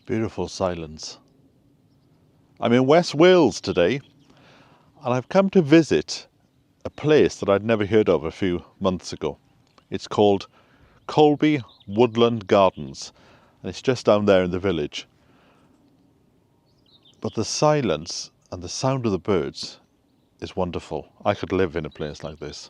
Beautiful silence. I'm in West Wales today, and I've come to visit a place that I'd never heard of a few months ago. It's called Colby Woodland Gardens, and it's just down there in the village. But the silence and the sound of the birds is wonderful. I could live in a place like this.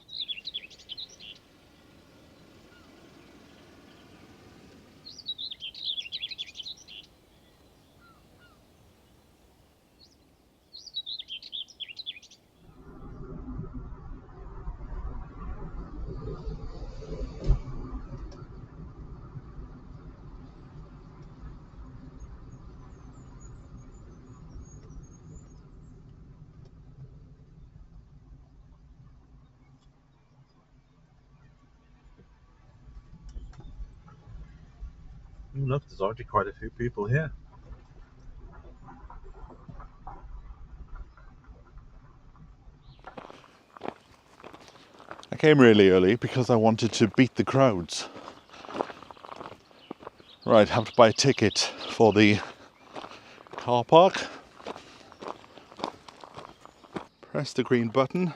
Look, there's already quite a few people here. I came really early because I wanted to beat the crowds. Right, have to buy a ticket for the car park. Press the green button.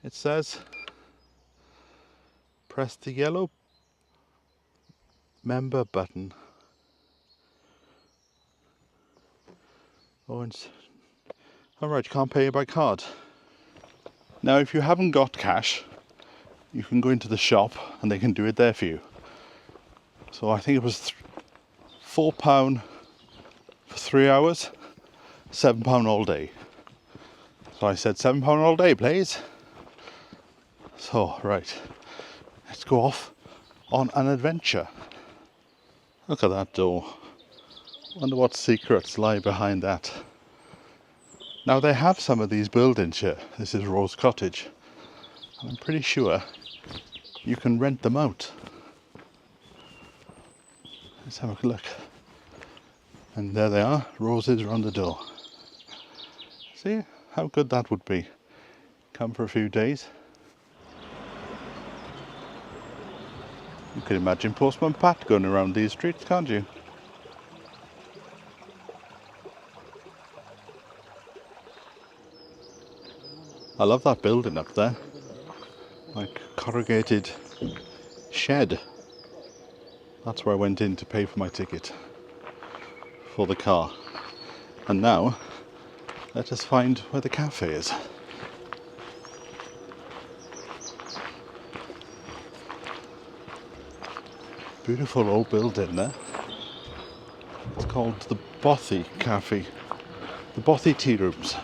It says press the yellow member button. Oh, and alright, you can't pay by card. Now, if you haven't got cash, you can go into the shop and they can do it there for you. So I think it was £4 for 3 hours, £7 all day. So I said £7 all day, please. So, right, let's go off on an adventure. Look at that door. Wonder what secrets lie behind that. Now, they have some of these buildings here. This is Rose Cottage. And I'm pretty sure you can rent them out. Let's have a look. And there they are, roses around the door. See how good that would be. Come for a few days. You can imagine Postman Pat going around these streets, can't you? I love that building up there. Like corrugated shed. That's where I went in to pay for my ticket for the car. And now, let us find where the cafe is. Beautiful old building there. It's called the Bothy Cafe. The Bothy Tea Rooms.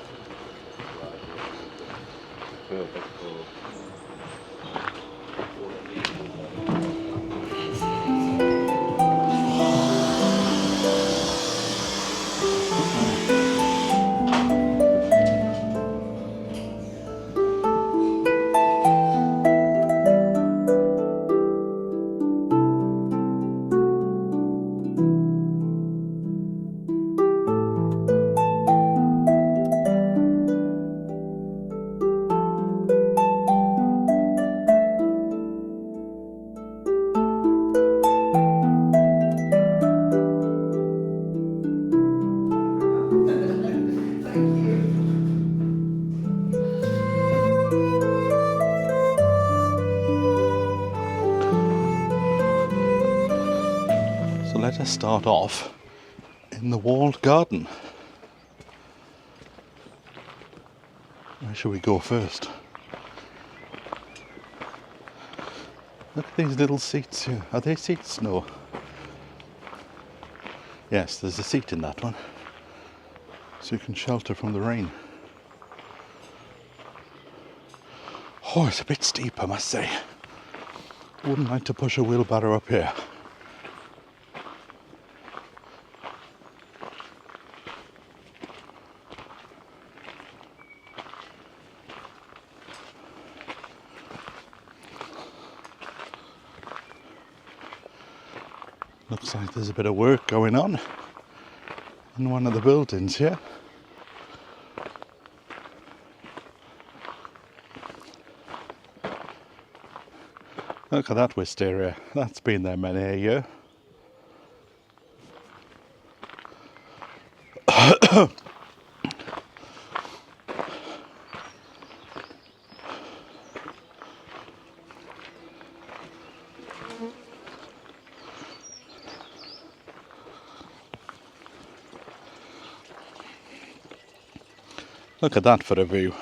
Let us start off in the walled garden. Where should we go first? Look at these little seats here. Are they seats? No. Yes, there's a seat in that one. So you can shelter from the rain. Oh, it's a bit steep, I must say. Wouldn't like to push a wheelbarrow up here. Looks like there's a bit of work going on in one of the buildings here. Look at that wisteria. That's been there many a year. Look at that for a view.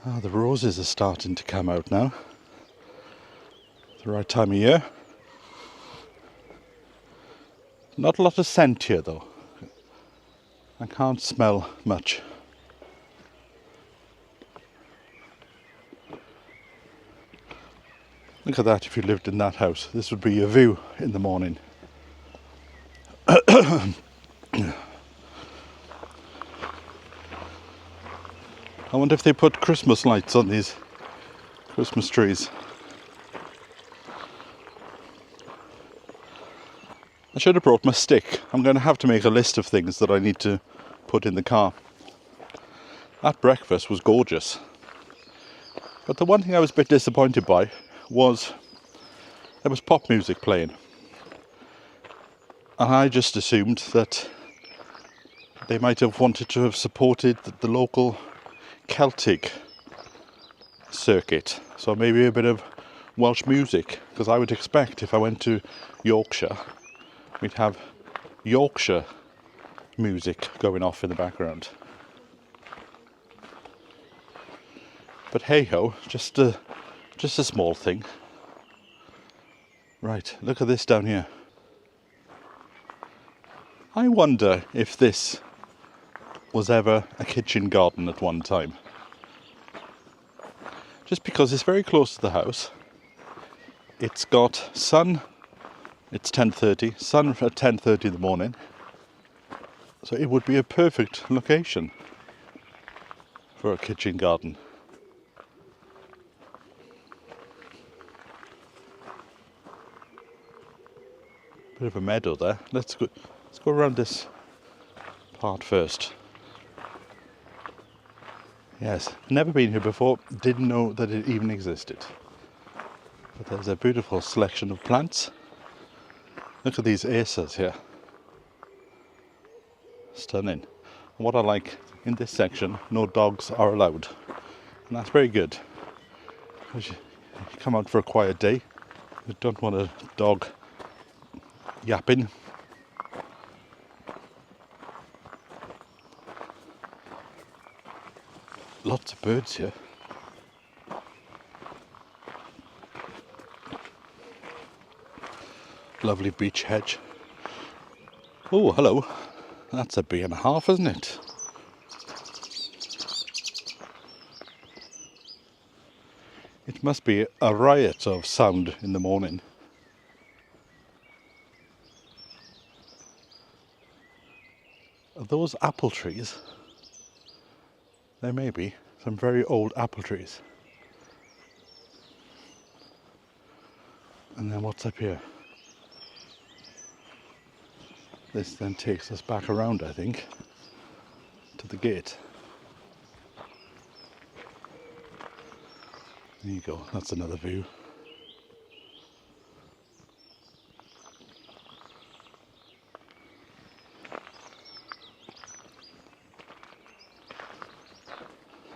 Ah, the roses are starting to come out now. The right time of year. Not a lot of scent here though. I can't smell much. Look at that if you lived in that house. This would be your view in the morning. I wonder if they put Christmas lights on these Christmas trees. I should have brought my stick. I'm going to have to make a list of things that I need to put in the car. That breakfast was gorgeous. But the one thing I was a bit disappointed by was there was pop music playing. And I just assumed that they might have wanted to have supported the local Celtic circuit. So maybe a bit of Welsh music. Because I would expect if I went to Yorkshire, we'd have Yorkshire music going off in the background. But hey ho, just a small thing. Right, look at this down here. I wonder if this was ever a kitchen garden at one time. Just because it's very close to the house. It's got sun, it's 10:30, sun at 10:30 in the morning. So it would be a perfect location for a kitchen garden. Bit of a meadow there. Let's go around this part first. Yes, never been here before, didn't know that it even existed. But there's a beautiful selection of plants. Look at these acers here. Stunning. And what I like in this section, no dogs are allowed. And that's very good. Because you come out for a quiet day, you don't want a dog yapping. Lots of birds here. Lovely beech hedge. Oh, hello. That's a bee and a half, isn't it? It must be a riot of sound in the morning. Are those apple trees? There may be some very old apple trees. And then what's up here? This then takes us back around, I think, to the gate. There you go, that's another view.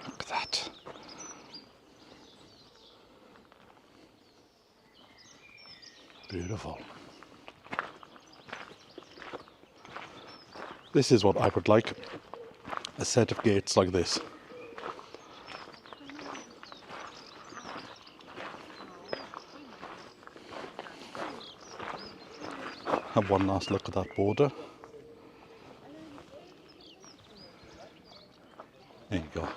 Look at that. Beautiful. This is what I would like, a set of gates like this. Have one last look at that border. There you go.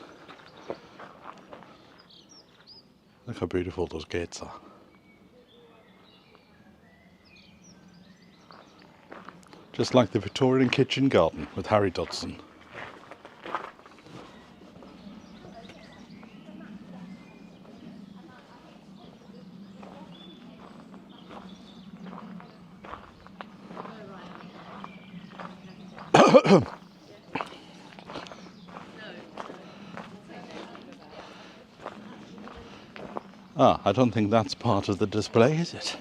Look how beautiful those gates are. Just like the Victorian kitchen garden with Harry Dodson. Ah, I don't think that's part of the display, is it?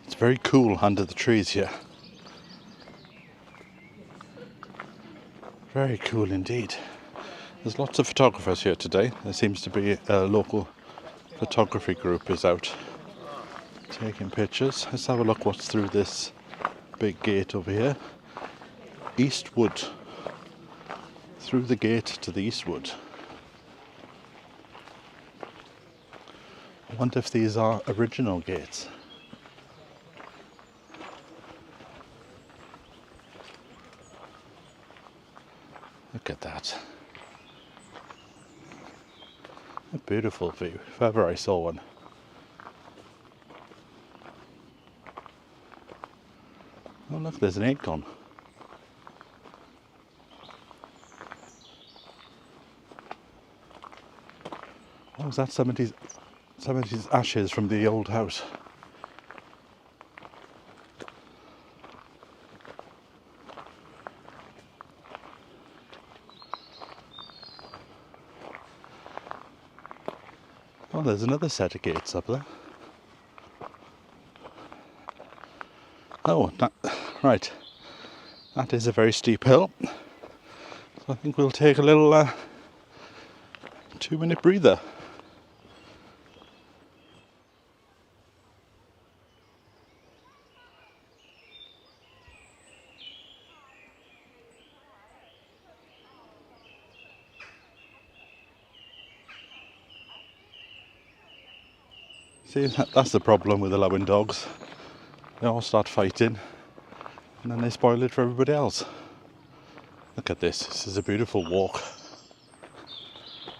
It's very cool under the trees here. Very cool indeed. There's lots of photographers here today. There seems to be a local photography group is out taking pictures. Let's have a look what's through this big gate over here. Eastwood. Through the gate to the eastwood. I wonder if these are original gates. Look at that. A beautiful view, if ever I saw one. Oh look, there's an acorn. Oh, is that somebody's ashes from the old house? Oh, there's another set of gates up there. Oh, right. That is a very steep hill. So I think we'll take a little 2-minute breather. See, that's the problem with allowing dogs. They all start fighting and then they spoil it for everybody else. Look at this. This is a beautiful walk.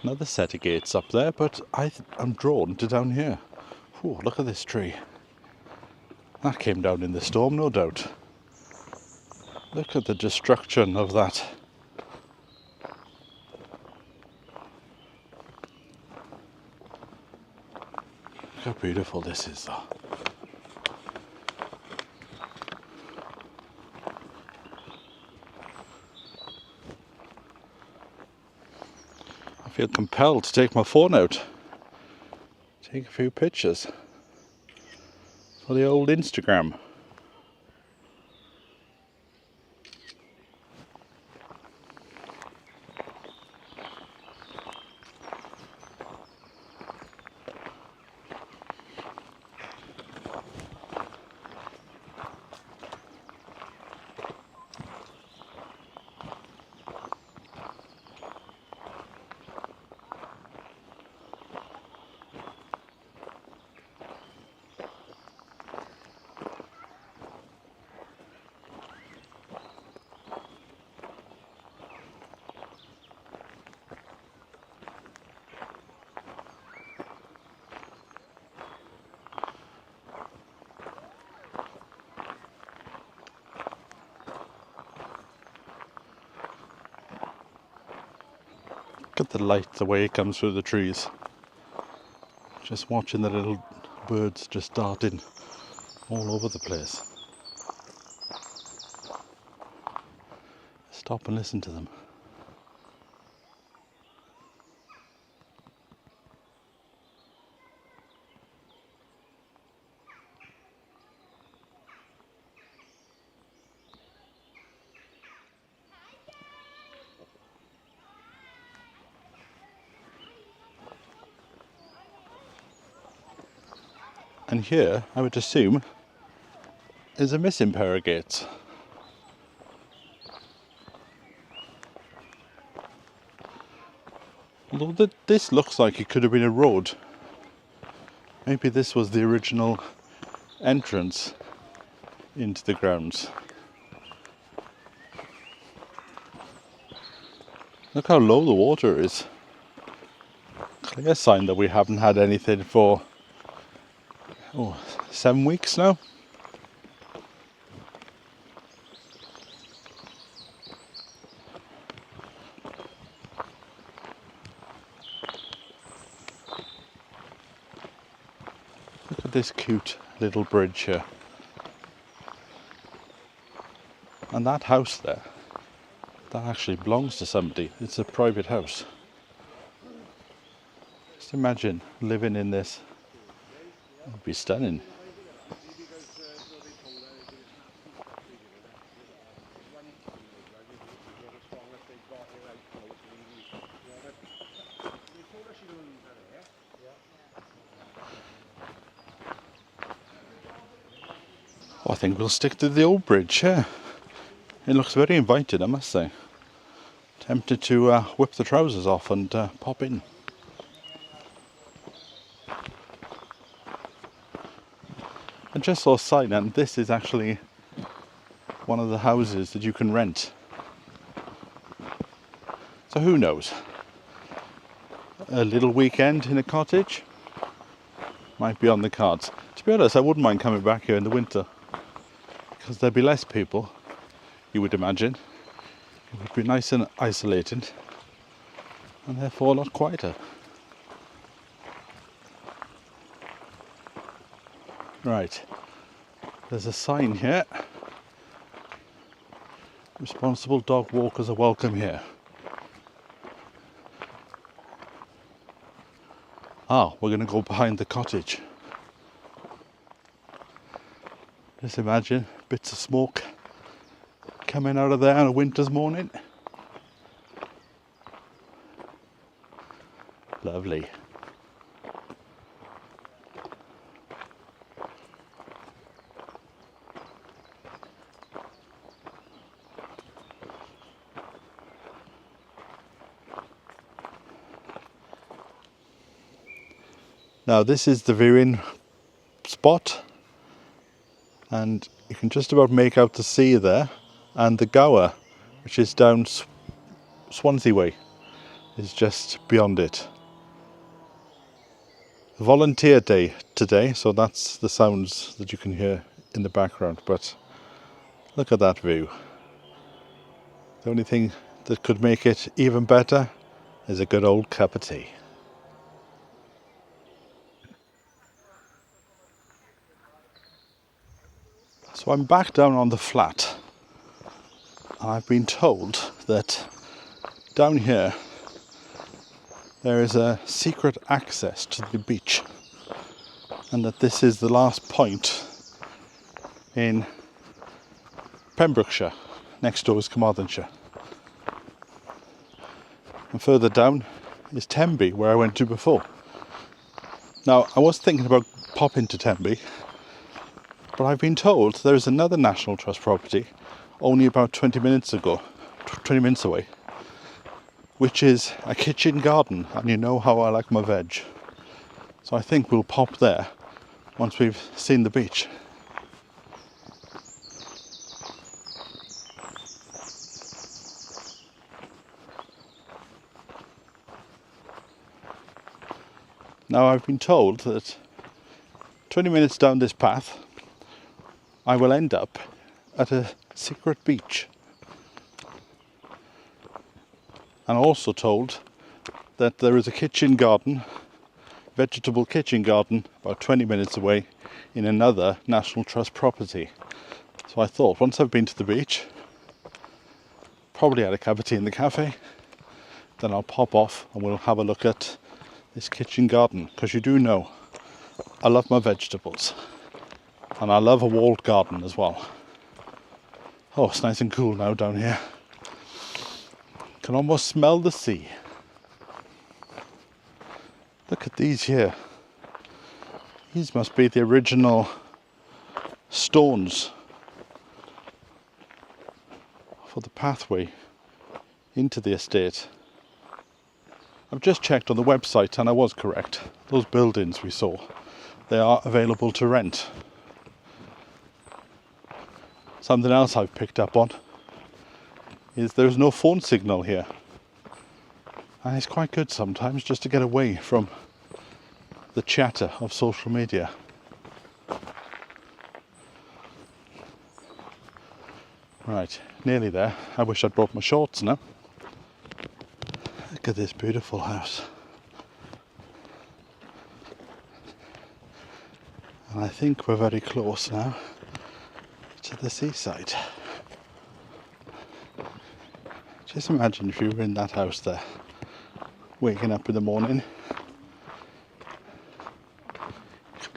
Another set of gates up there, but I'm drawn to down here. Ooh, look at this tree. That came down in the storm, no doubt. Look at the destruction of that. Look how beautiful this is though. I feel compelled to take my phone out. Take a few pictures for the old Instagram. Look at the light, the way it comes through the trees. Just watching the little birds just darting all over the place. Stop and listen to them. And here, I would assume, is a missing pair of gates. Although this looks like it could have been a road. Maybe this was the original entrance into the grounds. Look how low the water is. Clear sign that we haven't had anything for 7 weeks now. Look at this cute little bridge here. And that house there, that actually belongs to somebody. It's a private house. Just imagine living in this. It would be stunning. I think we'll stick to the old bridge, yeah. It looks very inviting, I must say. Tempted to whip the trousers off and pop in. I just saw a sign, and this is actually one of the houses that you can rent. So who knows? A little weekend in a cottage might be on the cards. To be honest, I wouldn't mind coming back here in the winter, because there'd be less people, you would imagine. It would be nice and isolated, and therefore a lot quieter. Right, there's a sign here. Responsible dog walkers are welcome here. Ah, we're going to go behind the cottage. Just imagine bits of smoke coming out of there on a winter's morning. Lovely. Now this is the viewing spot, and you can just about make out the sea there, and the Gower, which is down Swansea way, is just beyond it. Volunteer day today, so that's the sounds that you can hear in the background, but look at that view. The only thing that could make it even better is a good old cup of tea. So I'm back down on the flat. I've been told that down here there is a secret access to the beach, and that this is the last point in Pembrokeshire. Next door is Carmarthenshire. And further down is Tenby, where I went to before. Now, I was thinking about popping to Tenby, but I've been told there is another National Trust property only about 20 minutes away, which is a kitchen garden, and you know how I like my veg. So I think we'll pop there once we've seen the beach. Now I've been told that 20 minutes down this path I will end up at a secret beach. And also told that there is a kitchen garden, vegetable kitchen garden, about 20 minutes away in another National Trust property. So I thought, once I've been to the beach, probably had a cup of tea in the cafe, then I'll pop off and we'll have a look at this kitchen garden, because you do know I love my vegetables. And I love a walled garden as well. Oh, it's nice and cool now down here. Can almost smell the sea. Look at these here. These must be the original stones for the pathway into the estate. I've just checked on the website and I was correct. Those buildings we saw, they are available to rent. Something else I've picked up on is there's no phone signal here. And it's quite good sometimes just to get away from the chatter of social media. Right, nearly there. I wish I'd brought my shorts now. Look at this beautiful house. And I think we're very close now to the seaside. Just imagine if you were in that house there, waking up in the morning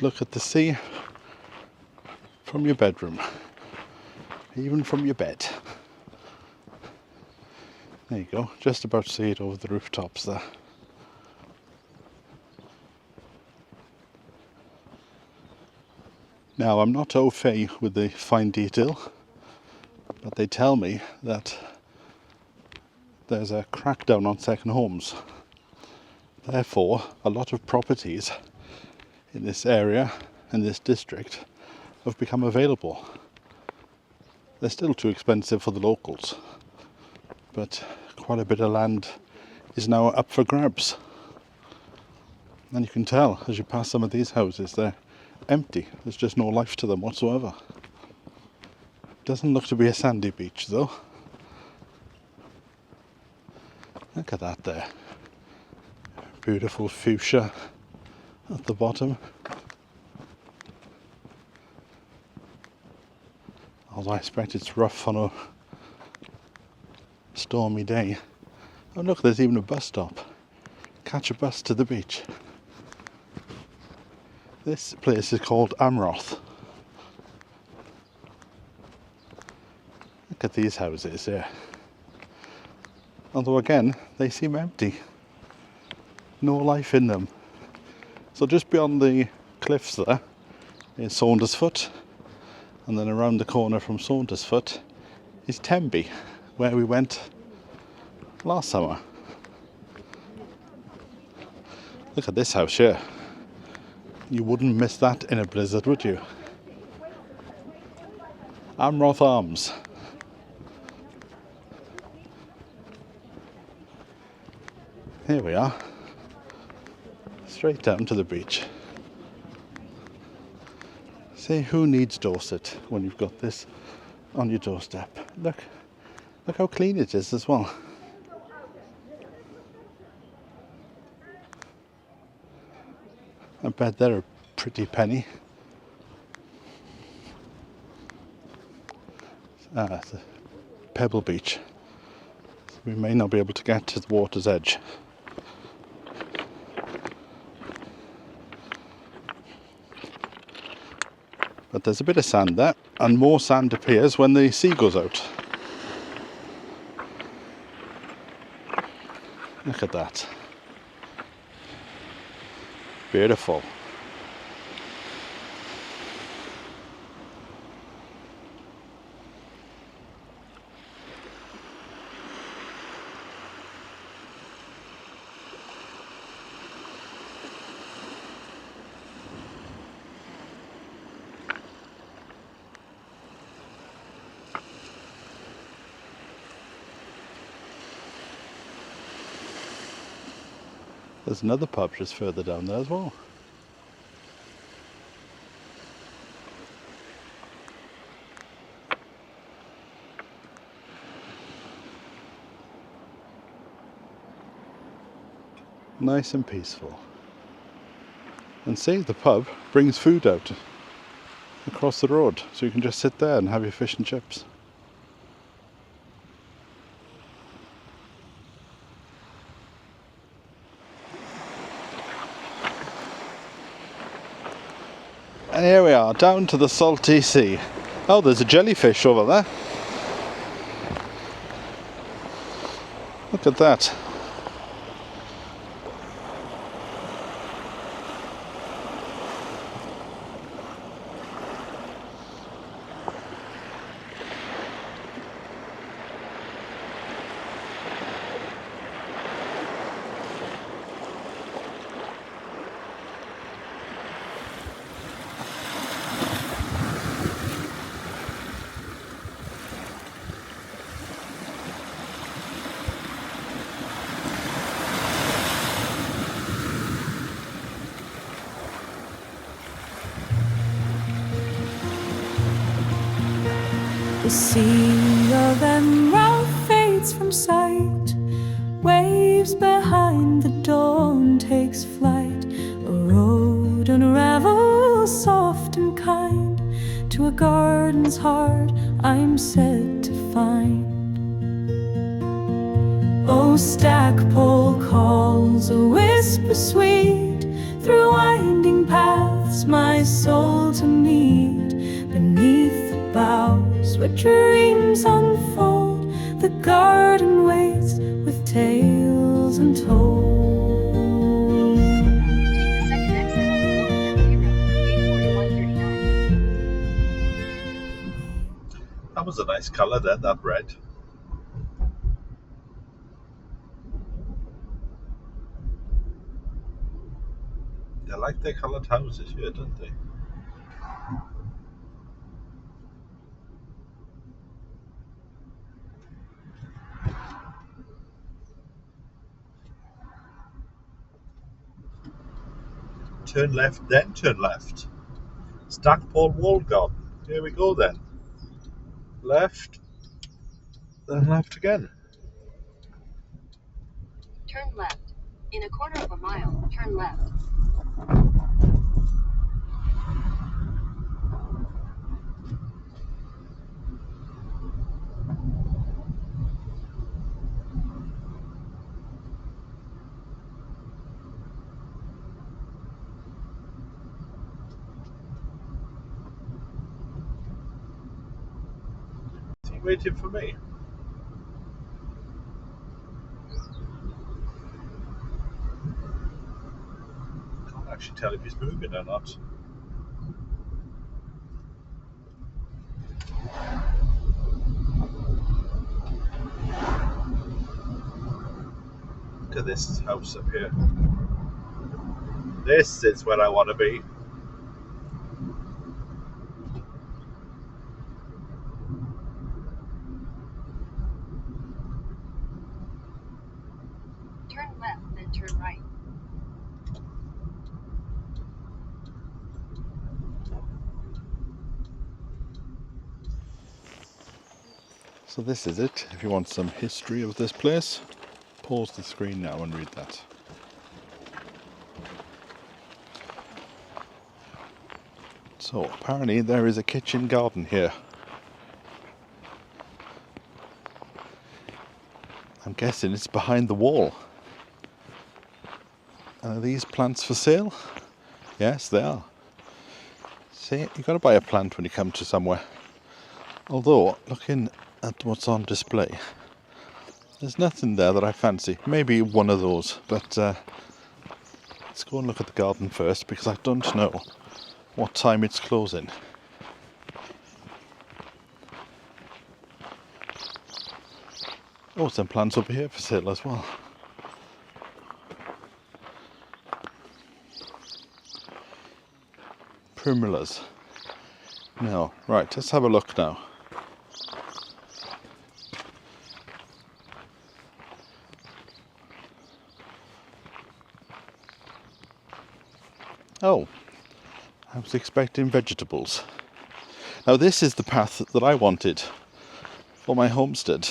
look at the sea from your bedroom, even from your bed. There you go, just about to see it over the rooftops there. Now, I'm not au fait with the fine detail, but they tell me that there's a crackdown on second homes. Therefore, a lot of properties in this area, in this district, have become available. They're still too expensive for the locals, but quite a bit of land is now up for grabs. And you can tell as you pass some of these houses, they're empty. There's just no life to them whatsoever. Doesn't look to be a sandy beach though. Look at that there. Beautiful fuchsia at the bottom. Although I expect it's rough on a stormy day. Oh look, there's even a bus stop. Catch a bus to the beach. This place is called Amroth. Look at these houses here. Although again, they seem empty. No life in them. So just beyond the cliffs there is Saundersfoot, and then around the corner from Saundersfoot is Tenby, where we went last summer. Look at this house here. You wouldn't miss that in a blizzard, would you? Amroth Arms. Here we are. Straight down to the beach. See, who needs Dorset when you've got this on your doorstep? Look how clean it is as well. I bet they're a pretty penny. It's a pebble beach. So we may not be able to get to the water's edge. But there's a bit of sand there, and more sand appears when the sea goes out. Look at that. Beautiful. There's another pub just further down there as well. Nice and peaceful. And see, the pub brings food out across the road, so you can just sit there and have your fish and chips. And here we are, down to the salty sea. Oh, there's a jellyfish over there. Look at that. The sea of emerald fades from sight. Waves behind the dawn takes flight. A road unravels soft and kind. To a garden's heart I'm set to find. Oh, Stackpole calls a whisper sweet through winding paths paths my soul to meet. Beneath the boughs where dreams unfold, the garden waits with tales untold. That was a nice colour then, that red. They like their coloured houses here, don't they? Turn left, then turn left. Stackpole Wall Garden. Here we go then. Left, then left again. Turn left. In a quarter of a mile, turn left. Is he waiting for me? Can't actually tell if he's moving or not. Look at this house up here. This is where I want to be. Turn left, then turn right. So this is it. If you want some history of this place, pause the screen now and read that. So apparently there is a kitchen garden here. I'm guessing it's behind the wall. Are these plants for sale? Yes, they are. See, you've got to buy a plant when you come to somewhere. Although, looking at what's on display, there's nothing there that I fancy. Maybe one of those, but let's go and look at the garden first, because I don't know what time it's closing. Oh, some plants over here for sale as well. Primulas. No, right, let's have a look now. Oh, I was expecting vegetables. Now this is the path that I wanted for my homestead,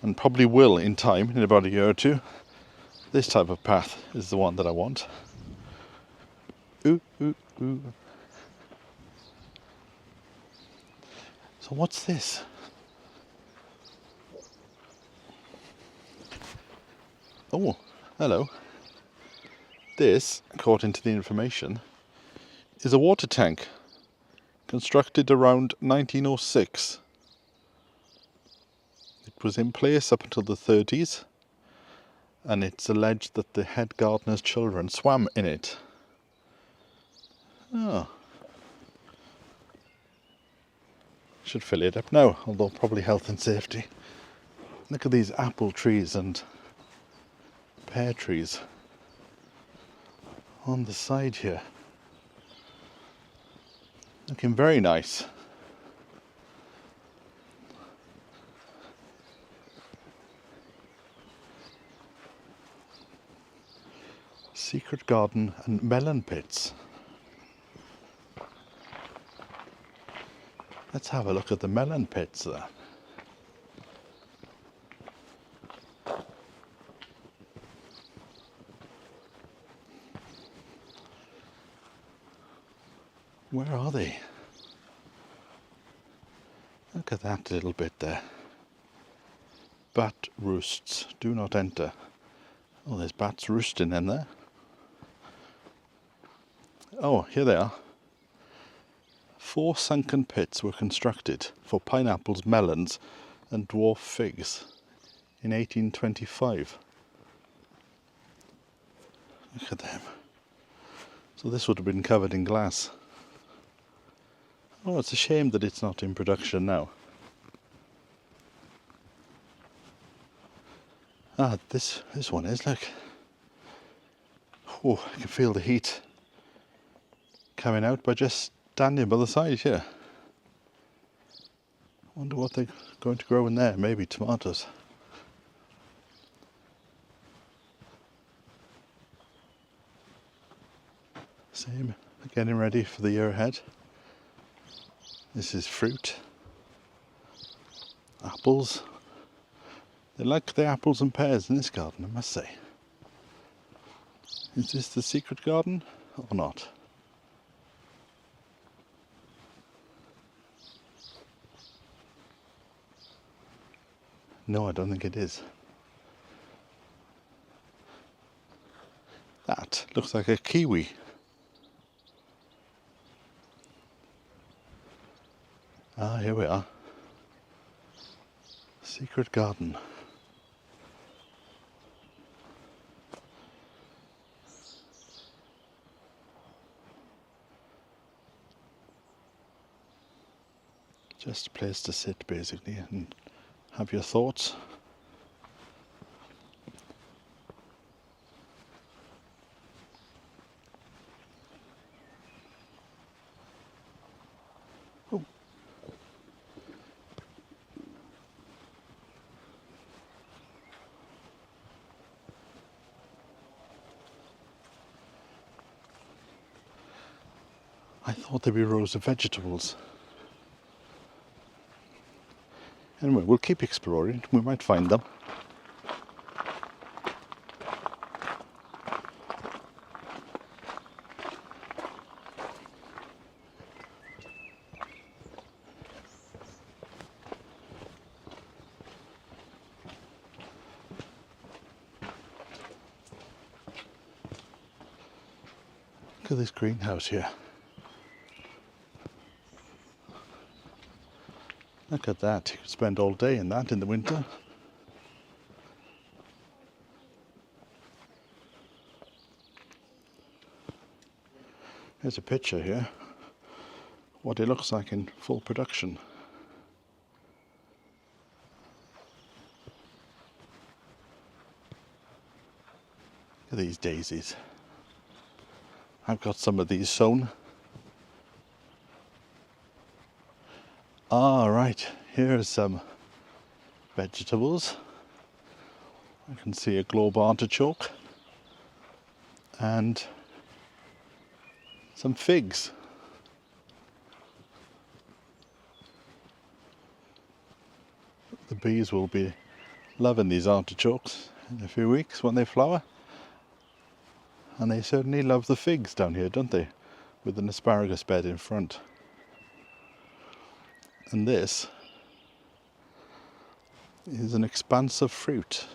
and probably will in time, in about a year or two. This type of path is the one that I want. Ooh, ooh, ooh. So what's this? Oh, hello. This, according to the information, is a water tank constructed around 1906. It was in place up until the 30s, and it's alleged that the head gardener's children swam in it. Oh. Should fill it up now, although probably health and safety. Look at these apple trees and pear trees on the side here. Looking very nice. Secret garden and melon pits. Let's have a look at the melon pits there. Where are they? Look at that little bit there. Bat roosts, do not enter. Oh, there's bats roosting in there. Oh, here they are. 4 sunken pits were constructed for pineapples, melons and dwarf figs in 1825. Look at them. So this would have been covered in glass. Oh, it's a shame that it's not in production now. Ah, this one is, look. Oh, I can feel the heat coming out by just standing by the side here. I wonder what they're going to grow in there. Maybe tomatoes. Same, getting ready for the year ahead. This is fruit. Apples. They like the apples and pears in this garden, I must say. Is this the secret garden or not? No, I don't think it is. That looks like a kiwi. Ah, here we are. Secret garden. Just a place to sit basically and have your thoughts. Oh. I thought there'd be rows of vegetables. Anyway, we'll keep exploring. We might find them. Look at this greenhouse here. Look at that. You could spend all day in that in the winter. Here's a picture here. What it looks like in full production. Look at these daisies. I've got some of these sown. Ah, right. Here's some vegetables. I can see a globe artichoke and some figs. The bees will be loving these artichokes in a few weeks when they flower. And they certainly love the figs down here, don't they? With an asparagus bed in front. And this is an expanse of fruit.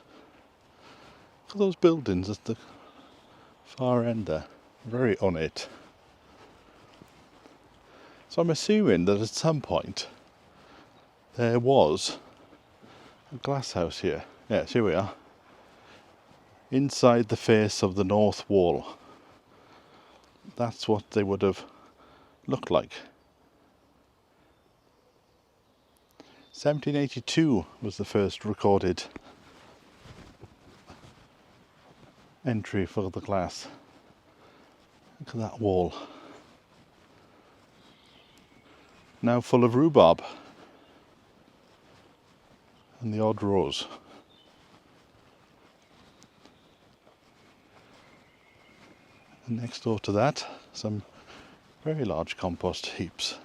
Look at those buildings at the far end there. Very ornate. So I'm assuming that at some point there was a glass house here. Yes, here we are. Inside the face of the north wall. That's what they would have looked like. 1782 was the first recorded entry for the glass. Look at that wall. Now full of rhubarb and the odd rose. And next door to that, some very large compost heaps.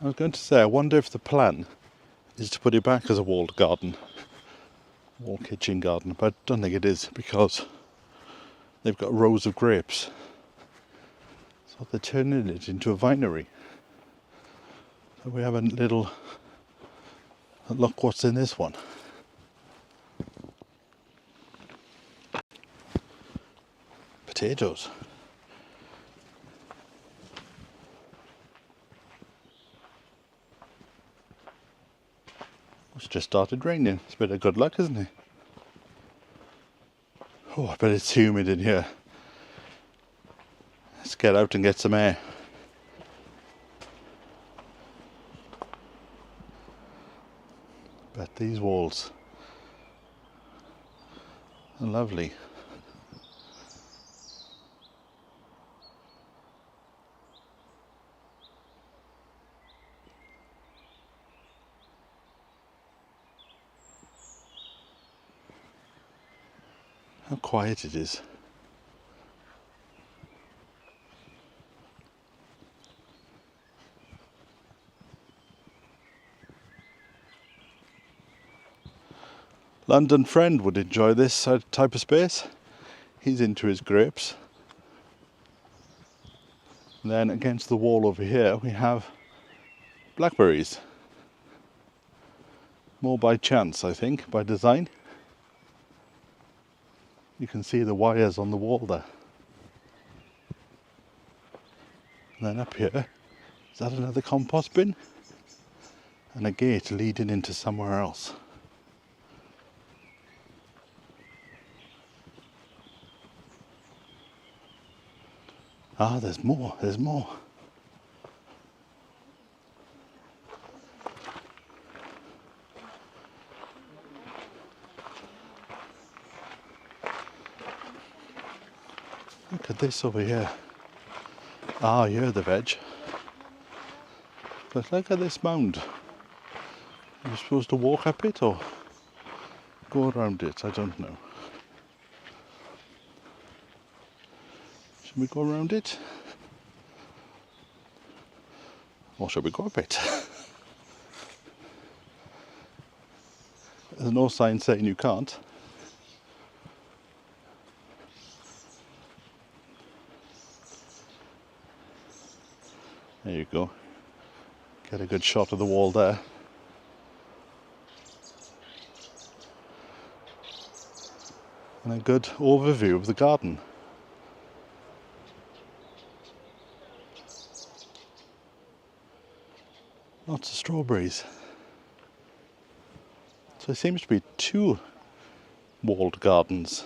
I was going to say, I wonder if the plan is to put it back as a walled garden, wall kitchen garden, but I don't think it is because they've got rows of grapes. So they're turning it into a vinery. So we have a little look what's in this one. Potatoes. It's just started raining. It's a bit of good luck, isn't it? Oh, I bet it's humid in here. Let's get out and get some air. Bet these walls are lovely. How quiet it is. London friend would enjoy this type of space. He's into his grapes. And then against the wall over here we have blackberries. More by chance, I think, by design. You can see the wires on the wall there. And then up here, is that another compost bin? And a gate leading into somewhere else. Ah, there's more, there's more. Look at this over here. Ah, you're the veg. But look at this mound. You're supposed to walk up it or go around it? I don't know. Should we go around it? Or should we go up it? There's no sign saying you can't. There you go. Get a good shot of the wall there. And a good overview of the garden. Lots of strawberries. So there seems to be 2 walled gardens.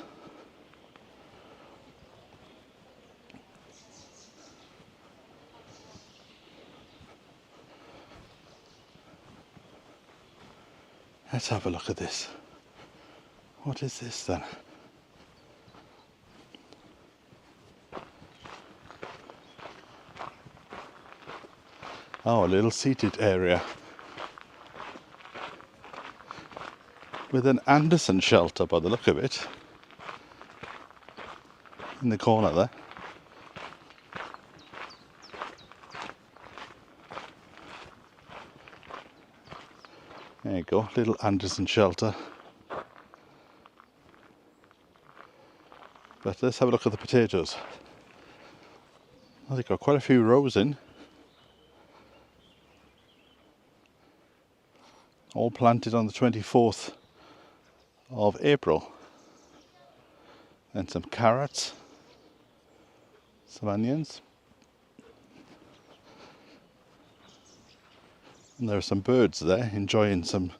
Let's have a look at this. What is this then? Oh, a little seated area. With an Anderson shelter by the look of it. In the corner there. There you go, little Anderson shelter. But let's have a look at the potatoes. Oh, they've got quite a few rows in. All planted on the 24th of April. And some carrots, some onions. And there are some birds there enjoying some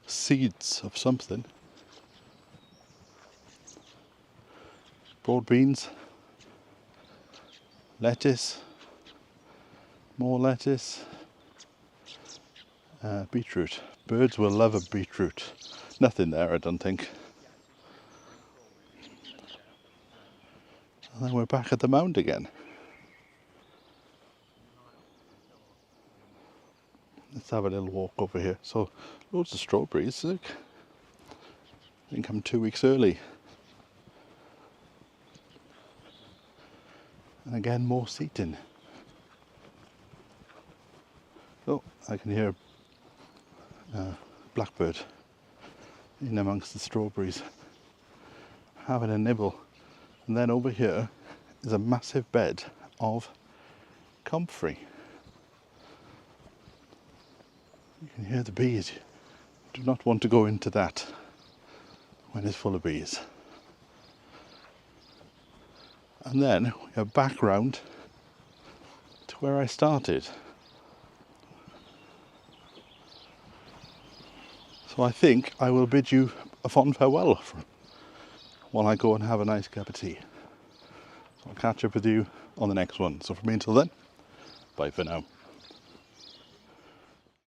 seeds of something. Broad beans, lettuce, more lettuce, beetroot. Birds will love a beetroot. Nothing there, I don't think. And then we're back at the mound again. Let's have a little walk over here. So, loads of strawberries. Look. I think I'm 2 weeks early. And again, more seating. Oh, I can hear a blackbird in amongst the strawberries, having a nibble. And then over here is a massive bed of comfrey. You can hear the bees. Do not want to go into that when it's full of bees. And then we have back round to where I started. So I think I will bid you a fond farewell while I go and have a nice cup of tea. So I'll catch up with you on the next one. So from me until then, bye for now.